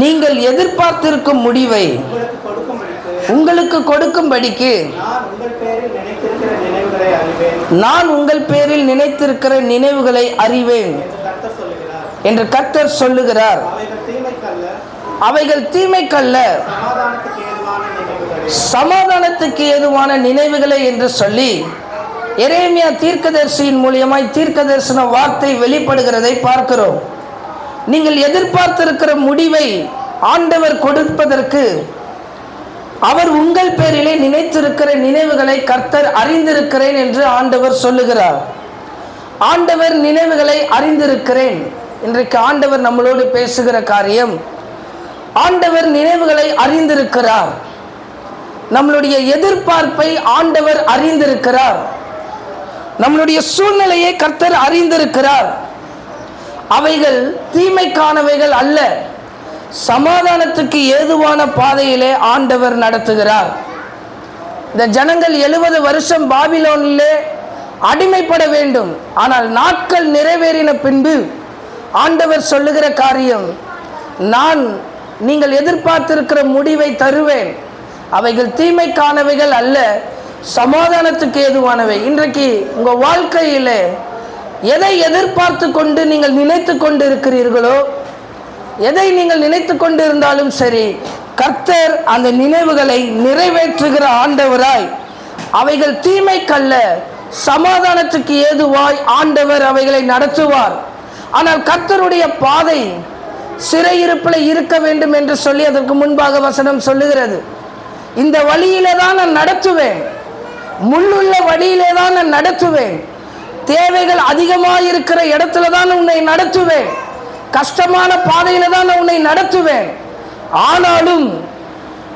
நீங்கள் எதிர்பார்த்திருக்கும் முடிவை உங்களுக்கு கொடுக்கும்படிக்கு நான் உங்கள் பேரில் நினைத்திருக்கிற நினைவுகளை அறிவேன் என்று கர்த்தர் சொல்லுகிறார். அவைகள் தீமைக்கல்ல, சமாதானத்துக்கு ஏதுவான நினைவுகளே என்று சொல்லி எரேமியா தீர்க்கதரிசியின் மூலியமாய் தீர்க்க தரிசன வார்த்தை வெளிப்படுகிறதை பார்க்கிறோம். நீங்கள் எதிர்பார்த்திருக்கிற முடிவை ஆண்டவர் கொடுப்பதற்கு அவர் உங்கள் பேரிலே நினைத்திருக்கிற நினைவுகளை கர்த்தர் அறிந்திருக்கிறேன் என்று ஆண்டவர் சொல்லுகிறார். ஆண்டவர் நினைவுகளை அறிந்திருக்கிறேன். இன்றைக்கு ஆண்டவர் நம்மளோடு பேசுகிற காரியம், ஆண்டவர் நினைவுகளை அறிந்திருக்கிறார். நம்மளுடைய எதிர்பார்ப்பை ஆண்டவர் அறிந்திருக்கிறார். நம்மளுடைய சூழ்நிலையை கர்த்தர் அறிந்திருக்கிறார். அவைகள் தீமைக்கானவைகள் அல்ல, சமாதானத்துக்கு ஏதுவான பாதையிலே ஆண்டவர் நடத்துகிறார். இந்த ஜனங்கள் 70 வருஷம் பாபிலோனிலே அடிமைப்பட வேண்டும். ஆனால் நாட்கள் நிறைவேறின பின்பு ஆண்டவர் சொல்லுகிற காரியம், நான் நீங்கள் எதிர்பார்த்திருக்கிற முடிவை தருவேன். அவைகள் தீமைக்கானவைகள் அல்ல, சமாதானத்துக்கு ஏதுவானவை. இன்றைக்கு உங்கள் வாழ்க்கையில் எதை எதிர்பார்த்து கொண்டு நீங்கள் நினைத்து கொண்டு இருக்கிறீர்களோ, எதை நீங்கள் நினைத்து கொண்டு இருந்தாலும் சரி, கர்த்தர் அந்த நினைவுகளை நிறைவேற்றுகிற ஆண்டவராய், அவைகள் தீமைக்கல்ல சமாதானத்துக்கு ஏதுவாய் ஆண்டவர் அவைகளை நடத்துவார். ஆனால் கர்த்தருடைய பாதை சிறையிருப்பில் இருக்க வேண்டும் என்று சொல்லி அதற்கு முன்பாக வசனம் சொல்லுகிறது. இந்த வழியிலே தான் நான் நடத்துவேன், முள்ளுள்ள வழியிலே தான் நான் நடத்துவேன், தேவைகள் அதிகமாக இருக்கிற இடத்துல தான் உன்னை நடத்துவேன், கஷ்டமான பாதையில தான் நான் உன்னை நடத்துவேன். ஆனாலும்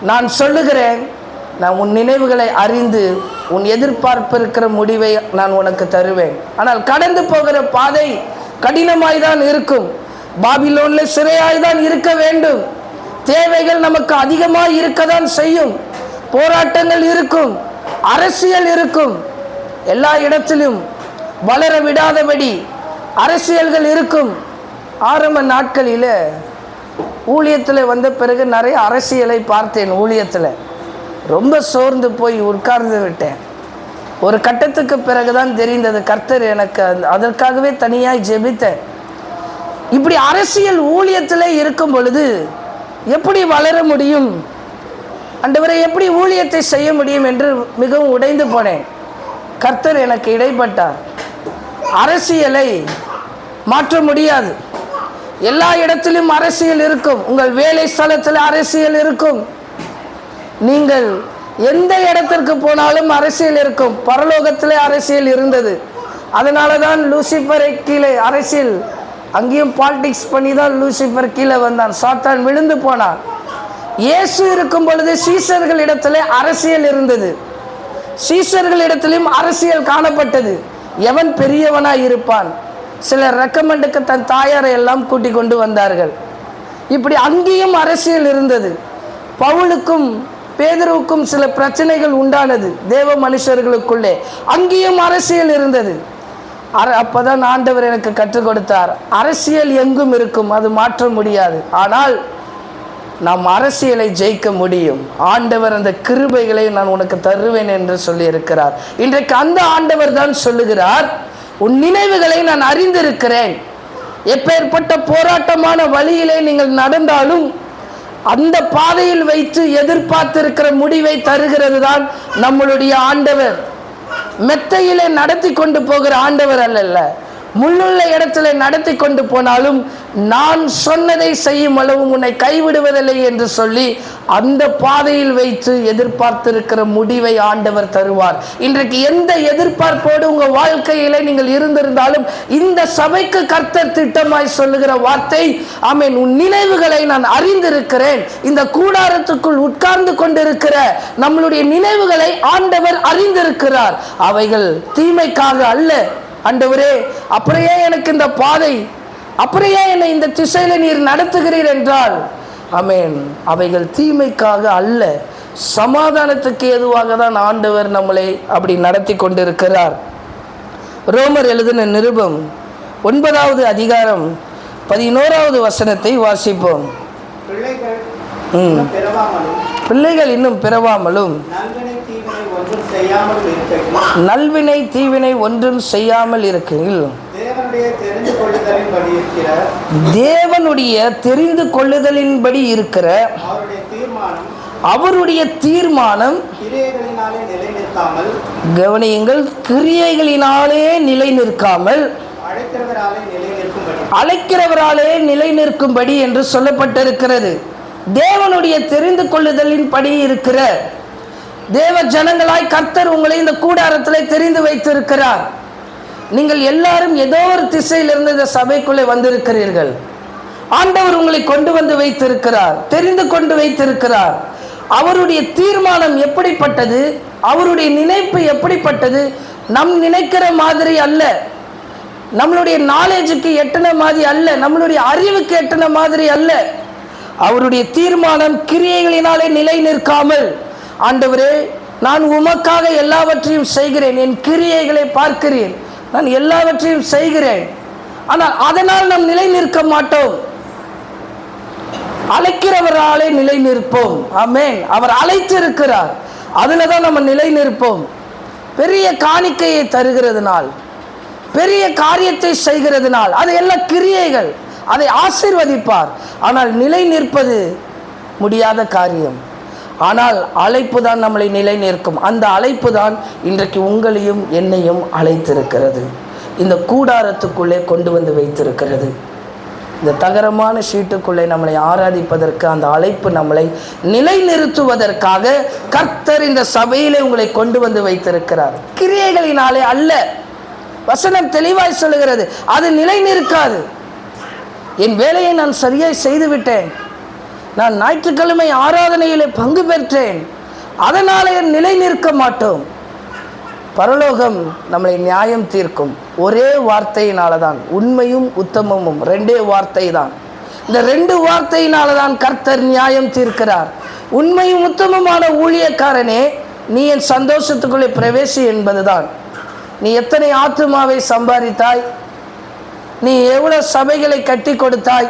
நான் சொல்லுகிறேன், நான் உன் நினைவுகளை அறிந்து உன் எதிர்பார்ப்பு இருக்கிற முடிவை நான் உனக்கு தருவேன். ஆனால் கடந்து போகிற பாதை கடினமாய்தான் இருக்கும். பாபிலோன்ல சிறையாய்தான் இருக்க வேண்டும். தேவைகள் நமக்கு அதிகமாக இருக்கதான் செய்யும். போராட்டங்கள் இருக்கும், அரசியல் இருக்கும், எல்லா இடத்திலும் வளர விடாதபடி அரசியல்கள் இருக்கும். ஆரம்ப நாட்களில் ஊழியத்தில் வந்த பிறகு நிறைய அரசியலை பார்த்தேன். ஊழியத்தில் ரொம்ப சோர்ந்து போய் உட்கார்ந்து விட்டேன். ஒரு கட்டத்துக்கு பிறகுதான் தெரிந்தது, கர்த்தர் எனக்கு அதற்காகவே தனியாய் ஜெபித்தேன். இப்படி அரசியல் ஊழியத்தில் இருக்கும் பொழுது எப்படி வளர முடியும், ஆண்டவரை எப்படி ஊழியத்தை செய்ய முடியும் என்று மிகவும் உடைந்து போனேன். கர்த்தர் எனக்கு இடைப்பட்டார். அரசியலை மாற்ற முடியாது. எல்லா இடத்திலும் அரசியல் இருக்கும். உங்கள் வேலை ஸ்தலத்தில் அரசியல் இருக்கும். நீங்கள் எந்த இடத்திற்கு போனாலும் அரசியல் இருக்கும். பரலோகத்தில் அரசியல் இருந்தது. அதனால தான் லூசிஃபரை கீழே அரசியல், அங்கேயும் பாலிடிக்ஸ் பண்ணி தான் லூசிஃபர் கீழே வந்தான், சாத்தான் விழுந்து போனான். இயேசு இருக்கும் பொழுது சீசர்களிடத்தில் அரசியல் இருந்தது. சீசர்களிடத்திலும் அரசியல் காணப்பட்டது. எவன் பெரியவனாய் இருப்பான், சிலர் ரெக்கமெண்டுக்கு தன் தாயாரை எல்லாம் கூட்டிக் கொண்டு வந்தார்கள். இப்படி அங்கேயும் அரசியல் இருந்தது. பவுலுக்கும் பேதுருவுக்கும் சில பிரச்சனைகள் உண்டானது தேவ மனுஷர்களுக்குள்ளே, அங்கேயும் அரசியல் இருந்தது. அப்பதான் ஆண்டவர் எனக்கு கற்றுக் கொடுத்தார், அரசியல் எங்கும் இருக்கும், அது மாற்ற முடியாது. ஆனால் நாம் அரசியலை ஜெயிக்க முடியும். ஆண்டவர் அந்த கிருபைகளை நான் உனக்கு தருவேன் என்று சொல்லி இருக்கிறார். இன்றைக்கு அந்த ஆண்டவர் தான் சொல்லுகிறார், உன் நினைவுகளை நான் அறிந்திருக்கிறேன். எப்பேற்பட்ட போராட்டமான வழியிலே நீங்கள் நடந்தாலும் அந்த பாதையில் வைத்து எதிர்பார்த்திருக்கிற முடிவை தருகிறது தான் நம்மளுடைய ஆண்டவர். மெத்தையிலே நடத்தி கொண்டு போகிற ஆண்டவர் அல்ல, முள்ளுள்ள இடத்துல நடத்தி கொண்டு போனாலும் நான் சொன்னதை செய்யும் அளவு உன்னை கைவிடுவதில்லை என்று சொல்லி அந்த பாதையில் வைத்து எதிர்பார்த்திருக்கிற முடிவை ஆண்டவர் தருவார். இன்றைக்கு எந்த எதிர்பார்ப்போடு உங்கள் வாழ்க்கையிலே நீங்கள் இருந்திருந்தாலும் இந்த சபைக்கு கர்த்தர் திட்டமாய் சொல்லுகிற வார்த்தை, ஆமென், உன் நினைவுகளை நான் அறிந்திருக்கிறேன். இந்த கூடாரத்துக்குள் உட்கார்ந்து கொண்டிருக்கிற நம்மளுடைய நினைவுகளை ஆண்டவர் அறிந்திருக்கிறார். அவைகள் தீமைக்காக அல்ல. ஆண்டவரே, அப்படியே எனக்கு இந்த பாதை, அப்படியே என்னை இந்த திசையில நீர் நடத்துகிறீர் என்றால், ஆமென், அவைகள் தீமைக்காக அல்ல, சமாதானத்துக்கு ஏதுவாக தான் ஆண்டவர் நம்மளை அப்படி நடத்தி கொண்டிருக்கிறார். ரோமர் எழுதின நிருபம் 9வது அதிகாரம் 11வது வசனத்தை வாசிப்போம். பிள்ளைகள் இன்னும் பிறவாமலும் நல்வினை தீவினை ஒன்றும் செய்யாமல் இருக்கையில் தேவனுடைய தெரிந்து கொள்ளுதலின்படி இருக்கிற அவருடைய தீர்மானம் கவனியுங்கள், கிரியைகளினாலே நிலை நிற்காமல் அழைக்கிறவராலே நிலை நிற்கும்படி என்று சொல்லப்பட்டிருக்கிறது. தேவனுடைய தெரிந்து கொள்ளுதலின் படி இருக்கிற தேவ ஜனங்களாய் கர்த்தர் உங்களை இந்த கூடாரத்தில் தெரிந்து வைத்திருக்கிறார். நீங்கள் எல்லாரும் ஏதோ ஒரு திசையிலிருந்து இந்த சபைக்குள்ளே வந்திருக்கிறீர்கள். ஆண்டவர் உங்களை கொண்டு வந்து வைத்திருக்கிறார், தெரிந்து கொண்டு வைத்திருக்கிறார். அவருடைய தீர்மானம் எப்படிப்பட்டது, அவருடைய நினைப்பு எப்படிப்பட்டது, நம் நினைக்கிற மாதிரி அல்ல, நம்மளுடைய நாலேஜுக்கு எட்டின மாதிரி அல்ல, நம்மளுடைய அறிவுக்கு எட்டின மாதிரி அல்ல. அவருடைய தீர்மானம் கிரியைகளினாலே நிலை நிற்காமல், ஆண்டவரே நான் உமக்காக எல்லாவற்றையும் செய்கிறேன், என் கிரியைகளை பார்க்கிறேன், நான் எல்லாவற்றையும் செய்கிறேன், ஆனால் அதனால் நாம் நிலை நிற்க மாட்டோம். அழைக்கிறவராலே நிலை நிற்போம். ஆமென். அவர் அழைத்திருக்கிறார், அதில் தான் நம்ம நிலை நிற்போம். பெரிய காணிக்கையை தருகிறதுனால், பெரிய காரியத்தை செய்கிறதுனால், அது எல்லா கிரியைகள், அதை ஆசீர்வதிப்பார். ஆனால் நிலை நிற்பது முடியாத காரியம். ஆனால் அழைப்பு தான் நம்மளை நிலை நிற்கும். அந்த அழைப்பு தான் இன்றைக்கு உங்களையும் என்னையும் அழைத்திருக்கிறது, இந்த கூடாரத்துக்குள்ளே கொண்டு வந்து வைத்திருக்கிறது. இந்த தகரமான ஷீட்டுக்குள்ளே நம்மளை ஆராதிப்பதற்கு அந்த அழைப்பு நம்மளை நிலைநிறுத்துவதற்காக கர்த்தர் இந்த சபையிலே உங்களை கொண்டு வந்து வைத்திருக்கிறார். கிரியைகளினாலே அல்ல. வசனம் தெளிவாய் சொல்லுகிறது, அது நிலை நிற்காது. என் வேலையை நான் சரியாய் செய்துவிட்டேன், நான் ஞாயிற்றுக்கிழமை ஆராதனையிலே பங்கு பெற்றேன், அதனாலே நிலை நிற்க மாட்டோம். பரலோகம் நம்மளை நியாயம் தீர்க்கும் ஒரே வார்த்தையினால தான், உண்மையும் உத்தமமும் ரெண்டே வார்த்தை தான். இந்த ரெண்டு வார்த்தையினால தான் கர்த்தர் நியாயம் தீர்க்கிறார். உண்மையும் உத்தமமான ஊழியக்காரனே, நீ என் சந்தோஷத்துக்குள்ளே பிரவேசி என்பதுதான். நீ எத்தனை ஆத்துமாவை சம்பாதித்தாய், நீ எவ்வளவு சபைகளை கட்டி கொடுத்தாய்,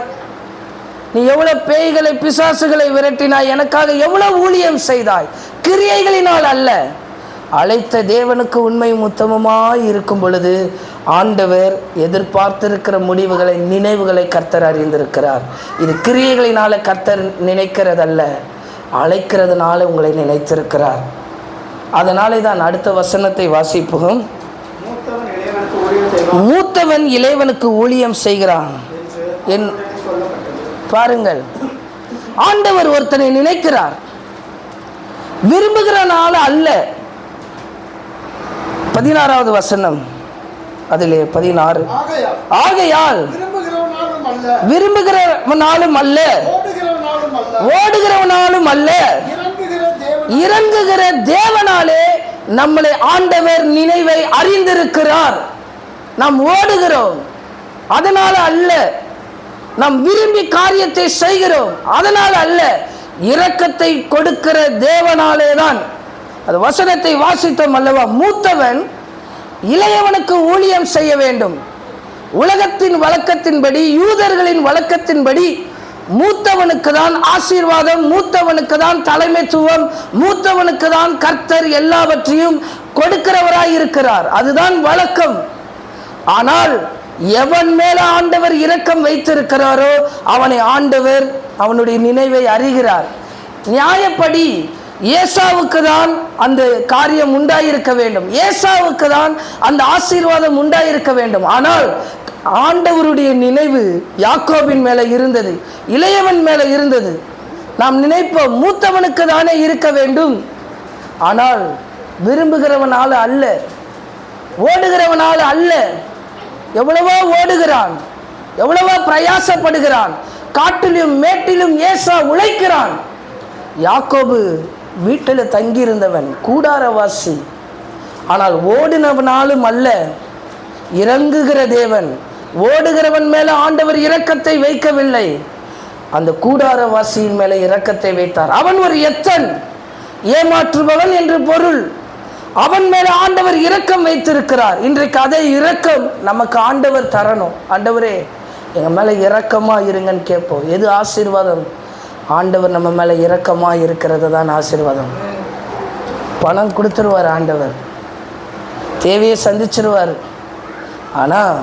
நீ எவ்வளவு பேய்களை பிசாசுகளை விரட்டினாய், எனக்காக எவ்வளவு ஊழியம் செய்தாய். கிரியைகளினால் அல்ல, அழைத்த தேவனுக்கு உண்மையும் உத்தமமாய் இருக்கும் பொழுது ஆண்டவர் எதிர்பார்த்திருக்கிற முடிவுகளை, நினைவுகளை கர்த்தர் அறிந்திருக்கிறார். இது கிரியைகளினால கர்த்தர் நினைக்கிறதல்ல, அழைக்கிறதுனால உங்களை நினைத்திருக்கிறார். அதனாலே தான் அடுத்த வசனத்தை வாசிப்போம். மூத்தவன் இளையவனுக்கு ஊழியம் செய்கிறான். பாருங்கள், ஆண்டவர் ஒருத்தனை நினைக்கிறார், விரும்புகிறனால அல்ல. 16வது வசனம், அதிலே 16, ஆகையால் விரும்புகிறவனாலும் அல்ல, ஓடுகிறவனாலும் அல்ல, இறங்குகிற தேவனாலே நம்மளை ஆண்டவர் நினைவை அறிந்திருக்கிறார். நாம் ஓடுகிறோம், அதனால அல்ல. நாம் விரும்பி காரியத்தை செய்கிறோம், அதனால அல்ல. இரக்கத்தை கொடுக்கிற தேவனாலே தான். அது வசனத்தை வாசித்தோம் அல்லவா? மூத்தவன் இளையவனுக்கு ஊழியம் செய்ய வேண்டும். உலகத்தின் வழக்கத்தின்படி, யூதர்களின் வழக்கத்தின்படி மூத்தவனுக்கு தான் ஆசீர்வாதம், மூத்தவனுக்கு தான் தலைமைத்துவம், மூத்தவனுக்கு தான் கர்த்தர் எல்லாவற்றையும் கொடுக்கிறவராய் இருக்கிறார். அதுதான் வழக்கம். ஆனால் எவன் மேல ஆண்டவர் இரக்கம் வைத்திருக்கிறாரோ அவனை ஆண்டவர் அவனுடைய நினைவை அறிகிறார். நியாயப்படி ஏசாவுக்கு தான் அந்த காரியம் உண்டாயிருக்க வேண்டும், ஏசாவுக்கு தான் அந்த ஆசீர்வாதம் உண்டாயிருக்க வேண்டும். ஆனால் ஆண்டவருடைய நினைவு யாக்கோபின் மேல இருந்தது, இளையவன் மேல இருந்தது. நாம் நினைப்போம் மூத்தவனுக்கு தானே இருக்க வேண்டும், ஆனால் விரும்புகிறவனால அல்ல, ஓடுகிறவனால அல்ல. எவ்வளவோ ஓடுகிறான், எவ்வளவோ பிரயாசப்படுகிறான், காட்டிலும் மேட்டிலும் ஏசா உழைக்கிறான். யாக்கோபு வீட்டில் தங்கியிருந்தவன், கூடாரவாசி. ஆனால் ஓடினவனாலும் அல்ல, இறங்குகிற தேவன். ஓடுகிறவன் மேல ஆண்டவர் இரக்கத்தை வைக்கவில்லை, அந்த கூடாரவாசியின் மேல இரக்கத்தை வைத்தார். அவன் ஒரு எத்தன், ஏமாற்றுபவன் என்று பொருள். அவன் மேல ஆண்டவர் இரக்கம் வைத்திருக்கிறார். இன்றைக்கு அதே இரக்கம் நமக்கு ஆண்டவர் தரணும். ஆண்டவரே, எங்கள் மேலே இரக்கமாக இருங்கன்னு கேட்போம். எது ஆசீர்வாதம்? ஆண்டவர் நம்ம மேலே இரக்கமாக இருக்கிறது தான் ஆசீர்வாதம். பணம் கொடுத்துருவார் ஆண்டவர், தேவையை சந்திச்சிருவார். ஆனால்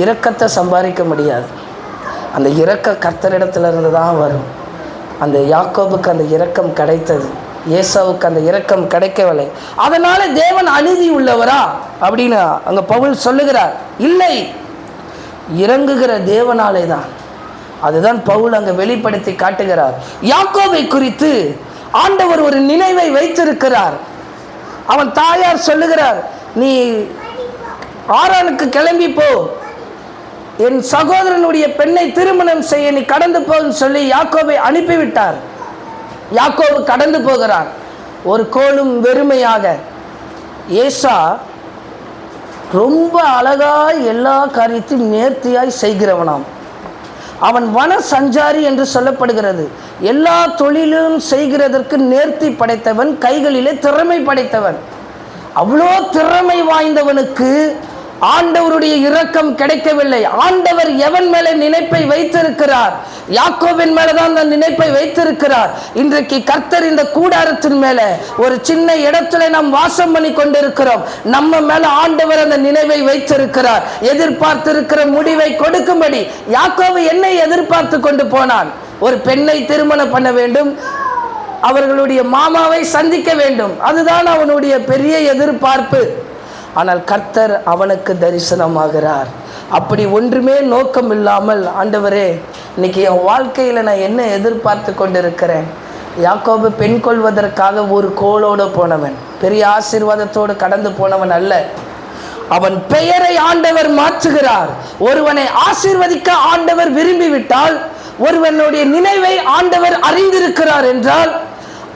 இரக்கத்தை சம்பாதிக்க முடியாது. அந்த இரக்க கர்த்தரிடத்துலேருந்து தான் வரும். அந்த யாக்கோபுக்கு அந்த இரக்கம் கிடைத்தது, ஏசாவுக்கு அந்த இரக்கம் கிடைக்கவில்லை. அதனால தேவன் அநீதி உள்ளவரா அப்படின்னு அங்கே பவுல் சொல்லுகிறார். இல்லை, இறங்குகிற தேவனாலே தான். அதுதான் பவுல் அங்கே வெளிப்படுத்தி காட்டுகிறார். யாக்கோபை குறித்து ஆண்டவர் ஒரு நினைவை வைத்திருக்கிறார். அவன் தாயார் சொல்லுகிறார், நீ ஆரானுக்கு கிளம்பி போ, என் சகோதரனுடைய பெண்ணை திருமணம் செய்ய நீ கடந்து போன்னு சொல்லி யாக்கோபை அனுப்பிவிட்டார். யாக்கோபு கடந்து போகிறார் ஒரு கோலும் வெறுமையாக. ஏசா ரொம்ப அழகாய் எல்லா காரியத்தையும் நேர்த்தியாய் செய்கிறவனாம். அவன் வன சஞ்சாரி என்று சொல்லப்படுகிறது. எல்லா தொழிலும் செய்கிறதற்கு நேர்த்தி படைத்தவன், கைகளிலே திறமை படைத்தவன். அவ்வளோ திறமை வாய்ந்தவனுக்கு ஆண்டவருடைய இரக்கம் கிடைக்கவில்லை. ஆண்டவர் எவன் மேலே நினைப்பை வைத்திருக்கிறார்? யாக்கோபின் மேலதான் அந்த நினைப்பை வைத்திருக்கிறார். இன்றைக்கு கர்த்தர் இந்த கூடாரத்தின் மேல ஒரு சின்ன இடத்துல நாம் வாசம் பண்ணி கொண்டிருக்கிறோம். நம்ம மேல ஆண்டவர் அந்த நினைவை வைத்திருக்கிறார். எதிர்பார்த்திருக்கிற முடிவை கொடுக்கும்படி யாக்கோபு என்னை எதிர்பார்த்து கொண்டு போனான். ஒரு பெண்ணை திருமணம் பண்ண வேண்டும், அவர்களுடைய மாமாவை சந்திக்க வேண்டும். அதுதான் அவனுடைய பெரிய எதிர்பார்ப்பு. ஆனால் கர்த்தர் அவனுக்கு தரிசனமாகிறார். அப்படி ஒன்றுமே நோக்கம் இல்லாமல், ஆண்டவரே இன்னைக்கு என் வாழ்க்கையில் நான் என்ன எதிர்பார்த்து கொண்டிருக்கிறேன்? யாக்கோபு பெண் கொள்வதற்காக ஒரு கோலோடு போனவன், பெரிய ஆசீர்வாதத்தோடு கடந்து போனவன் அல்ல. அவன் பெயரை ஆண்டவர் மாற்றுகிறார். ஒருவனை ஆசீர்வதிக்க ஆண்டவர் விரும்பிவிட்டால், ஒருவனுடைய நினைவை ஆண்டவர் அறிந்திருக்கிறார் என்றால்,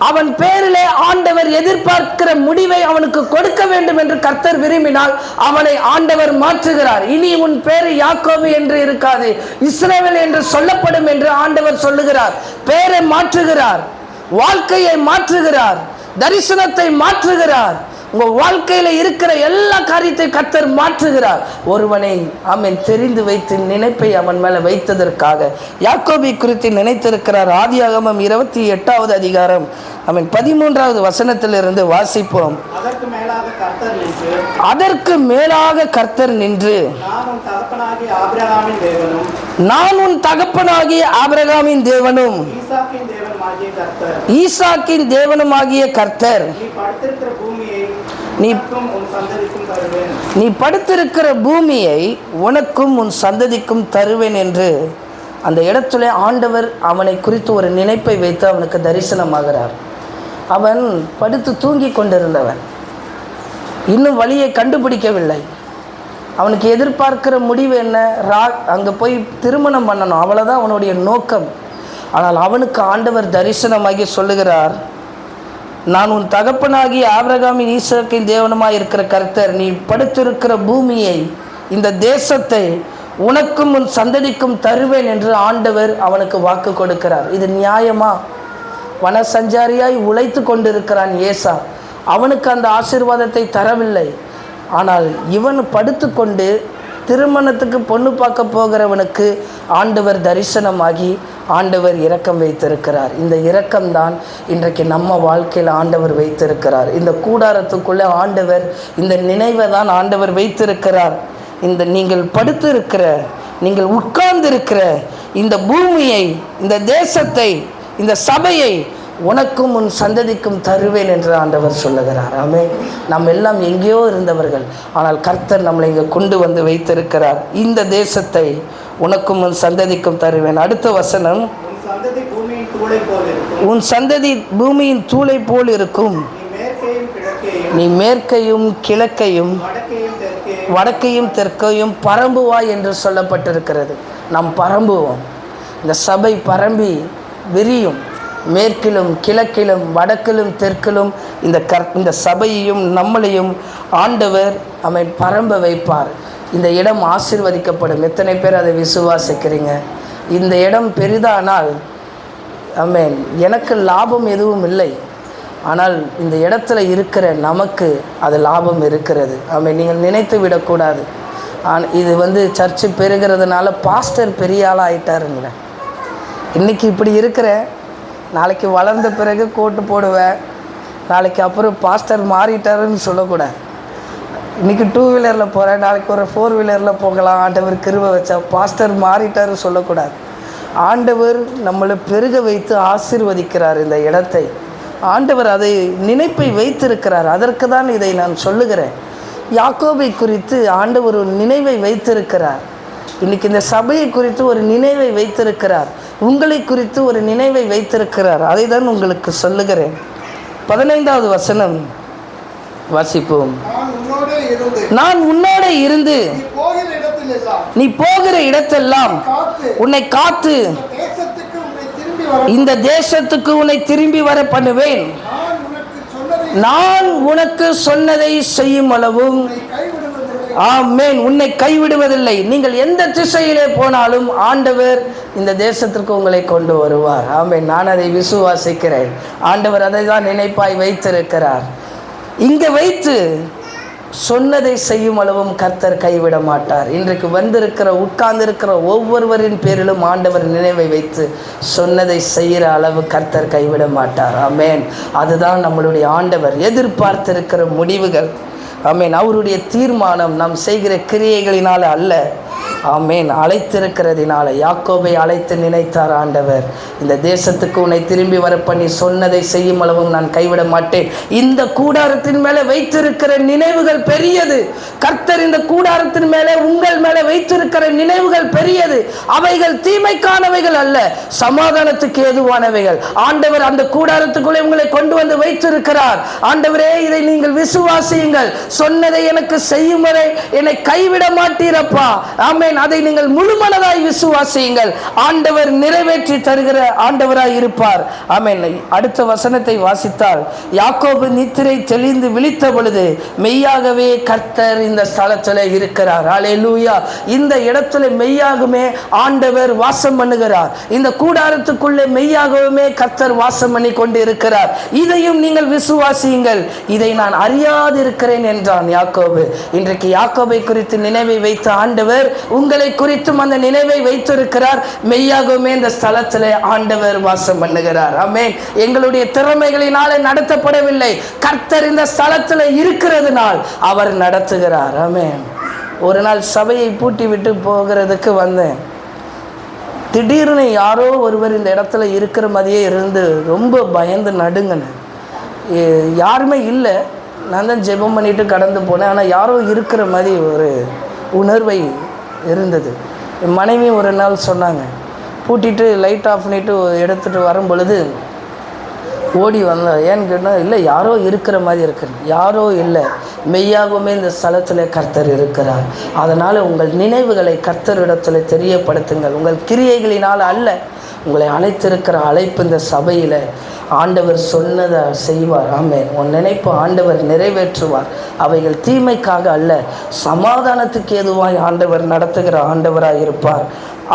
அவன் பேரிலே ஆண்டவர் எதிர்பார்க்கிற முடிவை அவனுக்கு கொடுக்க வேண்டும் என்று கர்த்தர் விரும்பினால் அவனை ஆண்டவர் மாற்றுகிறார். இனி உன் பேரு யாக்கோபு என்று இருக்காது, இஸ்ரவேல் என்று சொல்லப்படும் என்று ஆண்டவர் சொல்லுகிறார். பேரை மாற்றுகிறார், வாழ்க்கையை மாற்றுகிறார், தரிசனத்தை மாற்றுகிறார். உங்க வாழ்க்கையில இருக்கிற எல்லா காரியத்தை கர்த்தர் மாற்றுகிறார். ஒருவனை அவன் தெரிந்து வைத்து நினைப்பை அவன் மேல வைத்ததற்காக யாக்கோபை குறித்து நினைத்திருக்கிறார். ஆதியாகமம் 28வது அதிகாரம் அவன் 13வது வசனத்திலிருந்து வாசிப்போம். அதற்கு மேலாக கர்த்தர் நின்று, நான் உன் தகப்பனாகிய ஆபிரகாமின் தேவனும் ஈசாக்கின் தேவனுமாகிய கர்த்தர், நீ படுத்திருக்கிற பூமியை உனக்கும் உன் சந்ததிக்கும் தருவேன் என்று அந்த இடத்துல ஆண்டவர் அவனை குறித்து ஒரு நினைப்பை வைத்து அவனுக்கு தரிசனமாகிறார். அவன் படுத்து தூங்கி கொண்டிருந்தவன், இன்னும் வழியை கண்டுபிடிக்கவில்லை. அவனுக்கு எதிர்பார்க்கிற முடிவு என்ன? அங்கே போய் திருமணம் பண்ணணும், அவ்வளோதான் அவனுடைய நோக்கம். ஆனால் அவனுக்கு ஆண்டவர் தரிசனமாகி சொல்லுகிறார், நான் உன் தகப்பனாகி ஆபிரகாமின் ஈசாக்கின் தேவனுமாய் இருக்கிற கர்த்தர், நீ படுத்திருக்கிற பூமியை, இந்த தேசத்தை உனக்கும் உன் சந்ததிக்கும் தருவேன் என்று ஆண்டவர் அவனுக்கு வாக்கு கொடுக்கிறார். இது நியாயமா? வனசஞ்சாரியாய் உழைத்து கொண்டிருக்கிறான் ஏசா, அவனுக்கு அந்த ஆசீர்வாதத்தை தரவில்லை. ஆனால் இவன் படுத்து கொண்டு திருமணத்துக்கு பொண்ணு பார்க்க போகிறவனுக்கு ஆண்டவர் தரிசனமாகி ஆண்டவர் இரக்கம் வைத்திருக்கிறார். இந்த இரக்கம்தான் இன்றைக்கு நம்ம வாழ்க்கையில் ஆண்டவர் வைத்திருக்கிறார். இந்த கூடாரத்துக்குள்ளே ஆண்டவர் இந்த நினைவை தான் ஆண்டவர் வைத்திருக்கிறார். இந்த நீங்கள் படுத்திருக்கிற, நீங்கள் உட்கார்ந்திருக்கிற இந்த பூமியை, இந்த தேசத்தை, இந்த சபையை உனக்கும் உன் சந்ததிக்கும் தருவேன் என்று ஆண்டவர் சொல்லுகிறார். ஆமென். நாம் எல்லாம் எங்கேயோ இருந்தவர்கள், ஆனால் கர்த்தர் நம்மளை இங்கே கொண்டு வந்து வைத்திருக்கிறார். இந்த தேசத்தை உனக்கும் உன் சந்ததிக்கும் தருவேன். அடுத்த வசனம், உன் சந்ததி பூமியின் தூளை போல் இருக்கும். நீ மேற்கையும் கிழக்கையும் வடக்கையும் தெற்கையும் பரம்புவாய் என்று சொல்லப்பட்டிருக்கிறது. நாம் பரம்புவோம். இந்த சபை பரம்பி விரியும். மேற்கிலும் கிழக்கிலும் வடக்கிலும் தெற்கிலும் இந்த சபையையும் நம்மளையும் ஆண்டவர் அவன் பரம்ப வைப்பார். இந்த இடம் ஆசீர்வதிக்கப்படும். எத்தனை பேர் அதை விசுவாசிக்கிறீங்க? இந்த இடம் பெரிதானால், ஆமென், எனக்கு லாபம் எதுவும் இல்லை, ஆனால் இந்த இடத்துல இருக்கிற நமக்கு அது லாபம் இருக்கிறது. ஆமென். நீங்கள் நினைத்து விடக்கூடாது. இது சர்ச்சு பெருகிறதுனால பாஸ்டர் பெரிய ஆளாக ஆகிட்டாருங்களே. இன்றைக்கி இப்படி இருக்கிறேன், நாளைக்கு வளர்ந்த பிறகு கோட்டு போடுவேன், நாளைக்கு அப்புறம் பாஸ்டர் மாறிட்டாருன்னு சொல்லக்கூடாது. இன்றைக்கி 2 வீலரில் போகிறேன், நாளைக்கு ஒரு 4 வீலரில் போகலாம், ஆண்டவர் கிருபை வச்சா. பாஸ்டர் மாறிட்டாருன்னு சொல்லக்கூடாது. ஆண்டவர் நம்மளை பெருக வைத்து ஆசீர்வதிக்கிறார். இந்த இடத்தை ஆண்டவர் அதை நினைப்பை வைத்திருக்கிறார். அதற்கு தான் இதை நான் சொல்லுகிறேன். யாக்கோபை குறித்து ஆண்டவர் ஒரு நினைவை வைத்திருக்கிறார். இன்றைக்கி இந்த சபையை குறித்து ஒரு நினைவை வைத்திருக்கிறார். உங்களை குறித்து ஒரு நினைவை வைத்திருக்கிறார். அதை தான் உங்களுக்கு சொல்லுகிறேன். 15வது வசனம் வாசிப்போம். நான் உன்னோட இருந்து நீ போகிற இடத்தெல்லாம் உன்னை காத்து இந்த தேசத்துக்கு உன்னை திரும்பி வர பண்ணுவேன். நான் உனக்கு சொன்னதை செய்யும் அளவும் ஆமென் உன்னை கைவிடுவதில்லை. நீங்கள் எந்த திசையிலே போனாலும் ஆண்டவர் இந்த தேசத்திற்கு உங்களை கொண்டு வருவார். ஆமென். நான் அதை விசுவாசிக்கிறேன். ஆண்டவர் அதை தான் நினைப்பாய் வைத்திருக்கிறார். இங்கே வைத்து சொன்னதை செய்யும் அளவும் கர்த்தர் கைவிட மாட்டார். இன்றைக்கு வந்திருக்கிற உட்கார்ந்திருக்கிற ஒவ்வொருவரின் பேரிலும் ஆண்டவர் நினைவை வைத்து சொன்னதை செய்கிற அளவு கர்த்தர் கைவிட மாட்டார். ஆமென். அதுதான் நம்மளுடைய ஆண்டவர் எதிர்பார்த்திருக்கிற முடிவுகள். ஆமென். அவருடைய தீர்மானம் நாம் செய்கிற கிரியைகளினால் அல்ல. ஆமென். அழைத்திருக்கிறதினால யாக்கோபை அழைத்து நினைத்தார் ஆண்டவர், இந்த தேசத்துக்கு உன்னை திரும்பி வர பண்ணி சொன்னதை செய்யும் அளவும் நான் கைவிட மாட்டேன். இந்த கூடாரத்தின் மேலே வைத்திருக்கிற நினைவுகள் பெரியது. கர்த்தர் இந்த கூடாரத்தின் மேலே உங்கள் மேலே வைத்திருக்கிற நினைவுகள் பெரியது. அவைகள் தீமைக்கானவைகள் அல்ல, சமாதானத்துக்கு ஏதுவானவைகள். ஆண்டவர் அந்த கூடாரத்துக்குள்ளே உங்களை கொண்டு வந்து வைத்திருக்கிறார். ஆண்டவரே, இதை நீங்கள் விசுவாசியுங்கள், சொன்னதை எனக்கு செய்யும் வரை என்னை கைவிட மாட்டீரப்பா. ஆமென். அதை நீங்கள் முழுமனதாய் விசுவாசியுங்கள். ஆண்டவர் நிறைவேற்றி தருகிற ஆண்டவராய் இருப்பார். ஆமென். அடுத்த வசனத்தை வாசித்தால், யாக்கோபு நித்திரை தெளிந்து விழித்த பொழுது மெய்யாகவே கர்த்தர் இந்த ஸ்தலத்தில் இருக்கிறார். ஹல்லேலூயா. இந்த இடத்துல மெய்யாகவே ஆண்டவர் வாசம் பண்ணுகிறார். இந்த கூடாரத்துக்குள்ளே மெய்யாகவே கர்த்தர் வாசம் பண்ணி கொண்டு இருக்கிறார். இதையும் நீங்கள் விசுவாசியுங்கள். இதை நான் அறியாதிருக்கிறேன் என்றான் யாக்கோபு. இன்றைக்கு யாக்கோபை குறித்து நினைவை வைத்த ஆண்டவர் உங்களை குறித்தும் அந்த நினைவை வைத்திருக்கிறார். மெய்யாகவே இந்த ஸ்தலத்தில் ஆண்டவர் வாசம் பண்ணுகிறார். ஆமென். எங்களுடைய திறமைகளினாலே நடத்தப்படவில்லை, கர்த்தர் இந்த ஸ்தலத்தில் இருக்கிறதுனால் அவர் நடத்துகிறார். ஆமென். ஒரு நாள் சபையை பூட்டி விட்டு போகிறதுக்கு வந்தேன். திடீர்னு யாரோ ஒருவர் இந்த இடத்துல இருக்கிற மாதிரியே இருந்து ரொம்ப பயந்து நடுங்கினேன். யாருமே இல்லை, நான் தான் ஜெபம் பண்ணிட்டு கடந்து போனேன். ஆனால் யாரோ இருக்கிற மாதிரி ஒரு உணர்வை இருந்தது. என் மனைவி ஒரு நாள் சொன்னாங்க, பூட்டிட்டு லைட் ஆஃப் பண்ணிட்டு எடுத்துகிட்டு வரும் பொழுது ஓடி வந்தேன். ஏன்னு கேட்டால், இல்லை யாரோ இருக்கிற மாதிரி இருக்குது. யாரோ இல்லை, மெய்யாகவுமே இந்த ஸ்தலத்தில் கர்த்தர் இருக்கிறார். அதனால் உங்கள் நினைவுகளை கர்த்தரிடத்தில் தெரியப்படுத்துங்கள். உங்கள் கிரியைகளினால் அல்ல, உங்களை அழைத்திருக்கிற அழைப்பு இந்த சபையில் ஆண்டவர் சொன்னதை செய்வார். ஆமென். உன் நினைப்பு ஆண்டவர் நிறைவேற்றுவார். அவைகள் தீமைக்காக அல்ல, சமாதானத்துக்கு ஏதுவாய் ஆண்டவர் நடத்துகிற ஆண்டவராக இருப்பார்.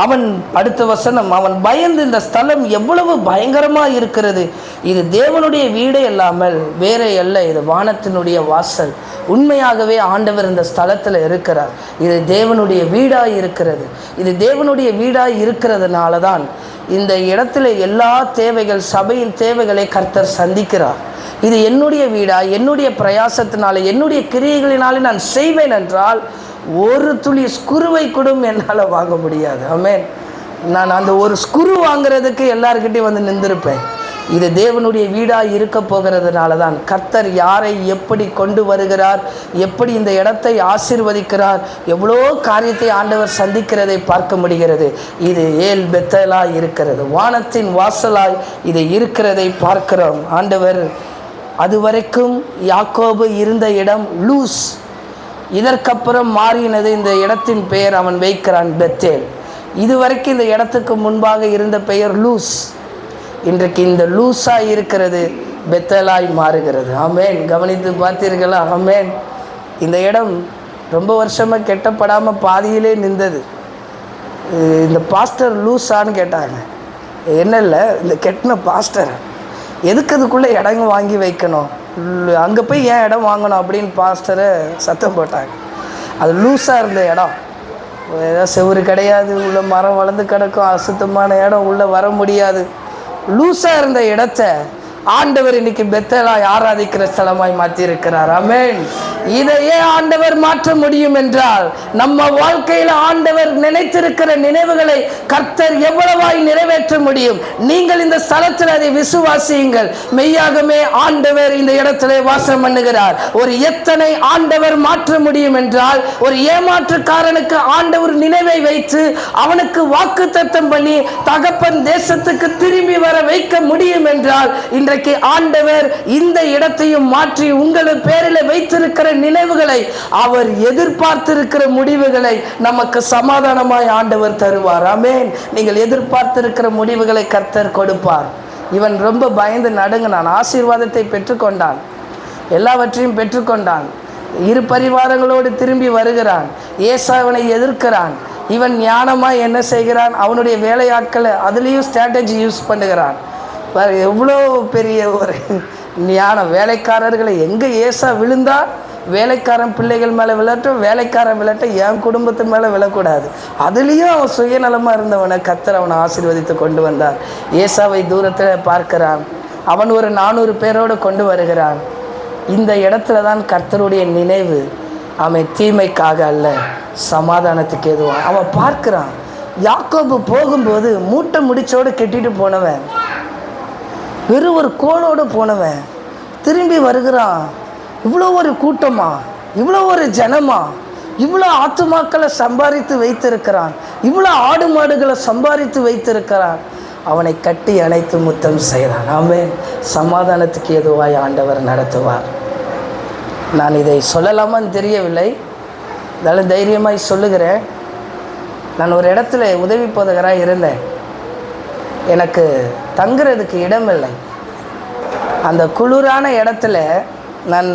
அவன் அடுத்த வசனம், அவன் பயந்து இந்த ஸ்தலம் எவ்வளவு பயங்கரமாக இருக்கிறது, இது தேவனுடைய வீடே இல்லாமல் வேறே அல்ல, இது வானத்தினுடைய வாசல். உண்மையாகவே ஆண்டவர் இந்த ஸ்தலத்தில் இருக்கிறார். இது தேவனுடைய வீடாக இருக்கிறது. இது தேவனுடைய வீடாக இருக்கிறதுனால தான் இந்த இடத்துல எல்லா தேவைகள், சபையின் தேவைகளை கர்த்தர் சந்திக்கிறார். இது என்னுடைய வீடா, என்னுடைய பிரயாசத்தினால, என்னுடைய கிரியைகளினாலே நான் செய்வேன் என்றால் ஒரு துளி ஸ்குருவை கூட என்னால் வாங்க முடியாது. ஆமென். நான் அந்த ஒரு ஸ்குரு வாங்கிறதுக்கு எல்லார்கிட்டையும் வந்து நின்றிருப்பேன். இது தேவனுடைய வீடாக இருக்க போகிறதுனால தான் கர்த்தர் யாரை எப்படி கொண்டு வருகிறார், எப்படி இந்த இடத்தை ஆசீர்வதிக்கிறார், எவ்வளோ காரியத்தை ஆண்டவர் சந்திக்கிறதை பார்க்க முடிகிறது. இது ஏல் பெத்தலாய் இருக்கிறது, வானத்தின் வாசலாய் இது இருக்கிறதை பார்க்கிறோம். ஆண்டவர் அதுவரைக்கும் யாக்கோபு இருந்த இடம் லூஸ், இதற்கப்புறம் மாறினது. இந்த இடத்தின் பெயர் அவன் வைக்கிறான் பெத்தேல். இதுவரைக்கும் இந்த இடத்துக்கு முன்பாக இருந்த பெயர் லூஸ். இன்றைக்கு இந்த லூஸாக இருக்கிறது பெத்தலாய் மாறுகிறது. ஆமென். கவனித்து பார்த்தீர்களா? ஆமென். இந்த இடம் ரொம்ப வருஷமாக கெட்டப்படாமல் பாதியிலே நின்றது. இந்த பாஸ்டர் லூஸான்னு கேட்டாங்க. என்ன இல்லை, இந்த கெட்டின பாஸ்டர் எதுக்கு அதுக்குள்ளே இடங்க வாங்கி வைக்கணும், அங்கே போய் ஏன் இடம் வாங்கணும் அப்படின்னு பாஸ்டரை சத்தம் போட்டாங்க. அது லூஸாக இருந்த இடம், ஏதோ செவுரு கிடையாது, உள்ள மரம் வளர்ந்து கிடக்கும், அசுத்தமான இடம், உள்ளே வர முடியாது. லூஸாக இருந்த இடத்த ஆண்டவர் இன்னைக்கு பெத்தேலாய் ஆராதிக்கிற ஸ்தலமாய் மாற்றியிருக்கிறார். ஆமென். இதையே ஆண்டவர் மாற்ற முடியும் என்றால் நம்ம வாழ்க்கையில் ஆண்டவர் நினைத்திருக்கிற நினைவுகளை கர்த்தர் எவ்வளவாய் நிறைவேற்ற முடியும். நீங்கள் இந்த ஸ்தலத்தில் அதை விசுவாசியுங்கள். மெய்யாகவே ஆண்டவர் இந்த இடத்திலே வாசம் பண்ணுகிறார். ஒரு எத்தனை ஆண்டவர் மாற்ற முடியும் என்றால், ஒரு ஏமாற்றுக்காரனுக்கு ஆண்டவர் நினைவை வைத்து அவனுக்கு வாக்குத்தத்தம் பண்ணி தகப்பன் தேசத்துக்கு திரும்பி வர வைக்க முடியும் என்றால், இன்றைக்கு ஆண்டவர் இந்த இடத்தையும் மாற்றி உங்கள் பேரில் வைத்திருக்கிற நினைவுகளை, அவர் எதிர்பார்த்திருக்கிற முடிவுகளை நமக்கு சமாதானமாய் ஆண்டவர் தருவார். ஆமென். நீங்கள் எதிர்பார்த்திருக்கிற முடிவுகளை கர்த்தர் கொடுப்பார். இவன் ரொம்ப பயந்து நடுங்கினான். ஆசீர்வாதத்தை பெற்றுக்கொண்டான், எல்லாவற்றையும் பெற்றுக்கொண்டான். இரு பரிவாரங்களோடு திரும்பி வருகிறான். ஏசாவனை எதிர்க்கிறான். இவன் ஞானமாய் என்ன செய்கிறான்? அவனுடைய வேலையாட்களை அதுலேயும் ஸ்ட்ராட்டஜி யூஸ் பண்ணுகிறான். எவ்வளோ பெரிய ஒரு ஞானம்! வேலைக்காரர்களை எங்கே ஏசா விழுந்தா வேலைக்காரன் பிள்ளைகள் மேலே விழட்டும், வேலைக்காரன் விழட்டும், என் குடும்பத்து மேலே விழக்கூடாது. அதுலேயும் அவன் சுயநலமாக இருந்தவனை கர்த்தர் அவனை ஆசீர்வதித்து கொண்டு வந்தார். ஏசாவை தூரத்தில் பார்க்கிறான். அவன் ஒரு 400 பேரோடு கொண்டு வருகிறான். இந்த இடத்துல தான் கர்த்தருடைய நினைவு அவன் தீமைக்காக அல்ல, சமாதானத்துக்கு எதுவும். அவன் பார்க்கிறான். யாக்கோபு போகும்போது மூட்டை முடிச்சோடு கெட்டிட்டு போனவன், வெறும் ஒரு கோலோடு போனவன் திரும்பி வருகிறான். இவ்வளோ ஒரு கூட்டமா, இவ்வளோ ஒரு ஜனமா, இவ்வளோ ஆத்துமாக்களை சம்பாதித்து வைத்திருக்கிறான், இவ்வளோ ஆடு மாடுகளை சம்பாதித்து வைத்திருக்கிறான். அவனை கட்டி அணைத்து முத்தம் செய்தான். ஆமென். சமாதானத்துக்கு எதுவாய் ஆண்டவர் நடத்துவார். நான் இதை சொல்லலாமான்னு தெரியவில்லை, அதனால் தைரியமாய் சொல்லுகிறேன். நான் ஒரு இடத்துல உதவி போதகராக இருந்தேன். எனக்கு தங்குறதுக்கு இடம் இல்லை. அந்த குளிரான இடத்துல நான்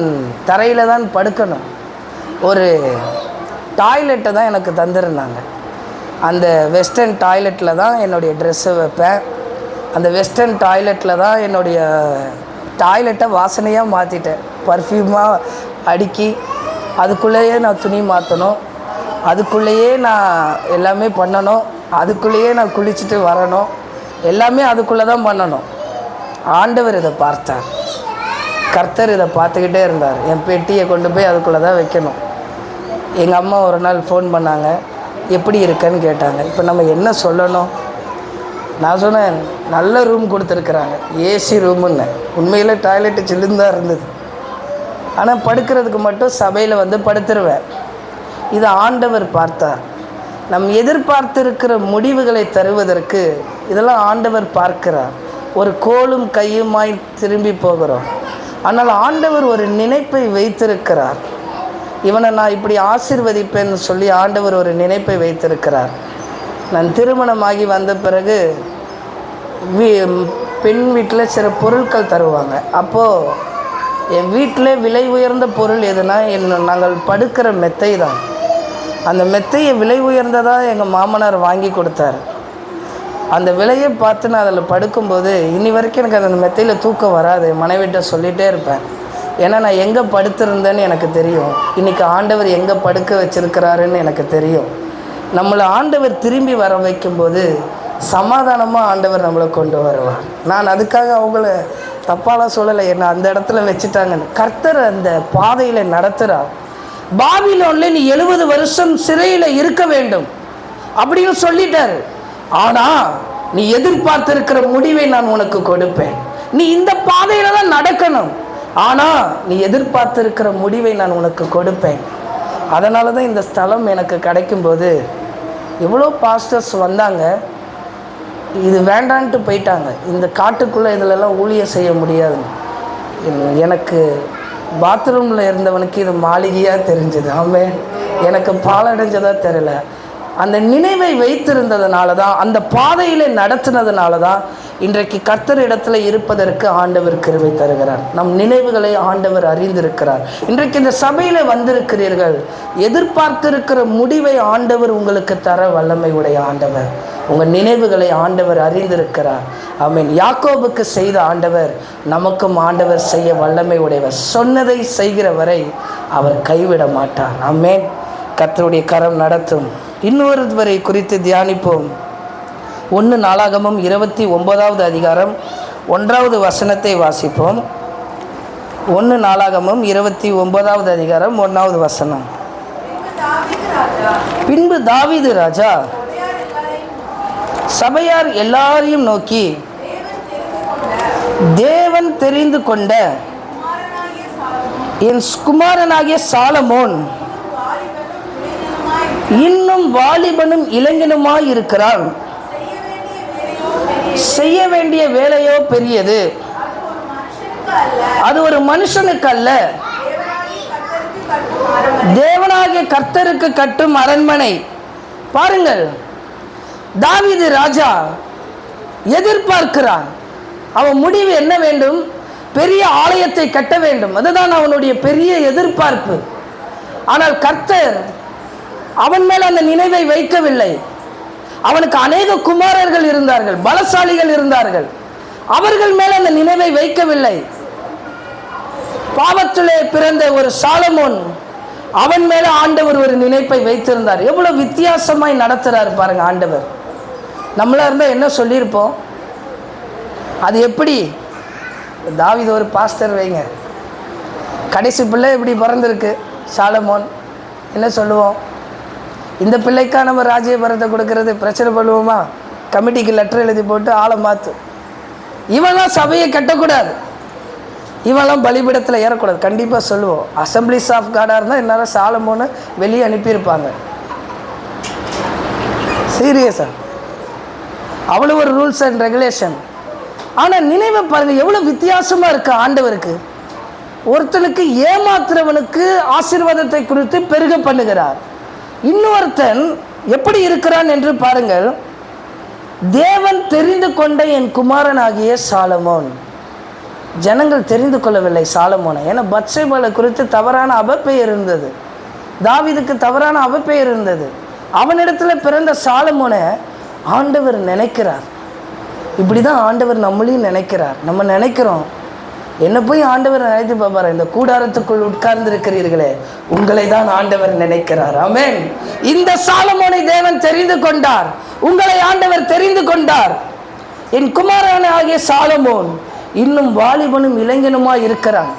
தரையில் தான் படுக்கணும். ஒரு டாய்லெட்டை தான் எனக்கு தந்துருந்தாங்க. அந்த வெஸ்டர்ன் டாய்லெட்டில் தான் என்னுடைய ட்ரெஸ்ஸை வைப்பேன். அந்த வெஸ்டர்ன் டாய்லெட்டில் தான் என்னுடைய டாய்லெட்டை வாசனையாக மாற்றிட்டேன். பர்ஃப்யூமாக அடுக்கி அதுக்குள்ளேயே நான் துணி மாற்றணும், அதுக்குள்ளேயே நான் எல்லாமே பண்ணணும், அதுக்குள்ளேயே நான் குளிச்சுட்டு வரணும், எல்லாமே அதுக்குள்ளே தான் பண்ணணும். ஆண்டவர் இதை பார்த்தார். கர்த்தர் இதை பார்த்துக்கிட்டே இருந்தார். என் பெட்டியை கொண்டு போய் அதுக்குள்ளே தான் வைக்கணும். எங்கள் அம்மா ஒரு நாள் ஃபோன் பண்ணாங்க, எப்படி இருக்கேன்னு கேட்டாங்க. இப்போ நம்ம என்ன சொல்லணும்? நான் சொன்னேன், நல்ல ரூம் கொடுத்துருக்குறாங்க, ஏசி ரூமுன்னு. உண்மையில் டாய்லெட்டு சில்லுன்னு தான் இருந்தது. ஆனால் படுக்கிறதுக்கு மட்டும் சபையில் வந்து படுத்துருவேன். இதை ஆண்டவர் பார்த்தார். நம் எதிர்பார்த்திருக்கிற முடிவுகளை தருவதற்கு இதெல்லாம் ஆண்டவர் பார்க்கிறார். ஒரு கோலும் கையுமாய் திரும்பி போகிறோம். ஆனால் ஆண்டவர் ஒரு நினைப்பை வைத்திருக்கிறார். இவனை நான் இப்படி ஆசீர்வதிப்பேன்னு சொல்லி ஆண்டவர் ஒரு நினைப்பை வைத்திருக்கிறார். நான் திருமணமாகி வந்த பிறகு பெண் வீட்டில் சில பொருட்கள் தருவாங்க. அப்போது என் வீட்டில் விலை உயர்ந்த பொருள் எதுனா நாங்கள் படுக்கிற மெத்தை தான். அந்த மெத்தையை விலை உயர்ந்ததாக எங்கள் மாமனார் வாங்கி கொடுத்தார். அந்த விலையை பார்த்து நான் அதில் படுக்கும்போது இன்னி வரைக்கும் எனக்கு அந்த மெத்தையில் தூக்கம் வராது. மனைவிட்ட சொல்லிகிட்டே இருப்பேன். ஏன்னா நான் எங்கே படுத்திருந்தேன்னு எனக்கு தெரியும். இன்றைக்கி ஆண்டவர் எங்கே படுக்க வச்சுருக்கிறாருன்னு எனக்கு தெரியும். நம்மளை ஆண்டவர் திரும்பி வர வைக்கும்போது சமாதானமாக ஆண்டவர் நம்மளை கொண்டு வருவார். நான் அதுக்காக அவங்கள தப்பாலாம் சொல்லலை, என்னை அந்த இடத்துல வச்சுட்டாங்கன்னு. கர்த்தர் அந்த பாதையில் நடத்துகிறார். பாபிலோனில் நீ 70 வருஷம் சிறையில் இருக்க வேண்டும் அப்படின்னு சொல்லிட்டார். ஆனால் நீ எதிர்பார்த்திருக்கிற முடிவை நான் உனக்கு கொடுப்பேன். நீ இந்த பாதையில் தான் நடக்கணும், ஆனால் நீ எதிர்பார்த்திருக்கிற முடிவை நான் உனக்கு கொடுப்பேன். அதனால தான் இந்த ஸ்தலம் எனக்கு கிடைக்கும்போது எவ்வளோ பாஸ்டர்ஸ் வந்தாங்க, இது வேண்டான்ட்டு போயிட்டாங்க. இந்த காட்டுக்குள்ளே இதிலெல்லாம் ஊழியம் செய்ய முடியாது. எனக்கு பாத்ரூமில் இருந்தவனுக்கு இது மாளிகையாக தெரிஞ்சது. ஆமென். எனக்கு பாலடைஞ்சதாக தெரியல. அந்த நினைவை வைத்திருந்ததுனால தான், அந்த பாதையில் நடத்தினதுனால தான் இன்றைக்கு கர்த்தர் இடத்துல இருப்பதற்கு ஆண்டவர் கிருபை தருகிறார். நம் நினைவுகளை ஆண்டவர் அறிந்திருக்கிறார். இன்றைக்கு இந்த சபையில் வந்திருக்கிறீர்கள், எதிர்பார்த்திருக்கிற முடிவை ஆண்டவர் உங்களுக்கு தர வல்லமை உடைய ஆண்டவர். உங்கள் நினைவுகளை ஆண்டவர் அறிந்திருக்கிறார். ஆமென். யாக்கோபுக்கு செய்த ஆண்டவர் நமக்கும் ஆண்டவர் செய்ய வல்லமை உடையவர். சொன்னதை செய்கிற வரை அவர் கைவிட மாட்டார். ஆமென். கர்த்தருடைய கரம் நடத்தும். இன்னொருவரை குறித்து தியானிப்போம். 1 நாளாகமம் 29வது அதிகாரம் 1வது வசனத்தை வாசிப்போம். 1 நாளாகமம் 29வது அதிகாரம் 1வது வசனம். பின்பு தாவீது ராஜா சபையார் எல்லாரையும் நோக்கி, தேவன் தெரிந்து கொண்ட என் குமாரனாகிய சாலமோன் இன்னும் வாலிபனும் இளைஞனுமாய் இருக்கிறான். செய்ய வேண்டிய வேலையோ பெரியது. அது ஒரு மனுஷனுக்கு அல்ல, தேவனாகிய கர்த்தருக்கு கட்டும் அரண்மனை. பாருங்கள், தாவீது ராஜா எதிர்பார்க்கிறான். அவன் முடிவு என்ன வேண்டும்? பெரிய ஆலயத்தை கட்ட வேண்டும். அதுதான் அவனுடைய பெரிய எதிர்பார்ப்பு. ஆனால் கர்த்தர் அவன் மேல் அந்த நினைவை வைக்கவில்லை. அவனுக்கு அநேக குமாரர்கள் இருந்தார்கள், பலசாலிகள் இருந்தார்கள். அவர்கள் மேல் அந்த நினைவை வைக்கவில்லை. பாவத்திலே பிறந்த ஒரு சாலமோன், அவன் மேல ஆண்டவர் ஒரு நினைப்பை வைத்திருந்தார். எவ்வளவு வித்தியாசமாய் நடத்துறாரு பாருங்க ஆண்டவர். நம்மளா இருந்தால் என்ன சொல்லியிருப்போம்? அது எப்படி? தாவீது ஒரு பாஸ்டர் வைங்க, கடைசி பிள்ளை இப்படி பிறந்திருக்கு சாலமோன், என்ன சொல்லுவோம்? இந்த பிள்ளைக்கா நம்ம ராஜ்யபரத்தை கொடுக்கறது? பிரச்சனை பண்ணுவோமா? கமிட்டிக்கு லெட்டர் எழுதி போட்டு ஆளை மாற்று. இவெல்லாம் சபையை கட்டக்கூடாது, இவெல்லாம் பலிபீடத்தில் ஏறக்கூடாது, கண்டிப்பாக சொல்லுவோம். அசம்பிளிஸ் ஆஃப் காடாக இருந்தால் இந்நேரம் சாலமோனை வெளியே அனுப்பியிருப்பாங்க. சீரியஸா, அவ்வளோ ஒரு ரூல்ஸ் அண்ட் ரெகுலேஷன். ஆனால் நினைவை பாருங்கள், எவ்வளோ வித்தியாசமாக இருக்கு ஆண்டவருக்கு. ஒருத்தனுக்கு ஏமாத்துறவனுக்கு ஆசீர்வாதத்தை குறித்து பெருக பண்ணுகிறார். இன்னொருத்தன் எப்படி இருக்கிறான் என்று பாருங்கள். தேவன் தெரிந்து கொண்ட என் குமாரனாகிய சாலமோன். ஜனங்கள் தெரிந்து கொள்ளவில்லை சாலமோனை. ஏன்னா பத்சேபாளை குறித்து தவறான அவப்பெயர் இருந்தது, தாவீதுக்கு தவறான அவப்பெயர் இருந்தது. அவனிடத்தில் பிறந்த சாலமோனை ஆண்டவர் நினைக்கிறார். இப்படி தான் ஆண்டவர் நம்மளையும் நினைக்கிறார். நம்ம நினைக்கிறோம், என்ன போய் ஆண்டவர் நினைத்து பார்ப்பார்? இந்த கூடாரத்துக்குள் உட்கார்ந்து இருக்கிறீர்களே, உங்களை தான் ஆண்டவர் நினைக்கிறார். ஆமென். இந்த சாலமோனை தேவன் தெரிந்து கொண்டார், உங்களை ஆண்டவர் தெரிந்து கொண்டார். என் குமாரன் ஆகிய சாலமோன் இன்னும் வாலிபனும் இளைஞனுமாய் இருக்கிறான்.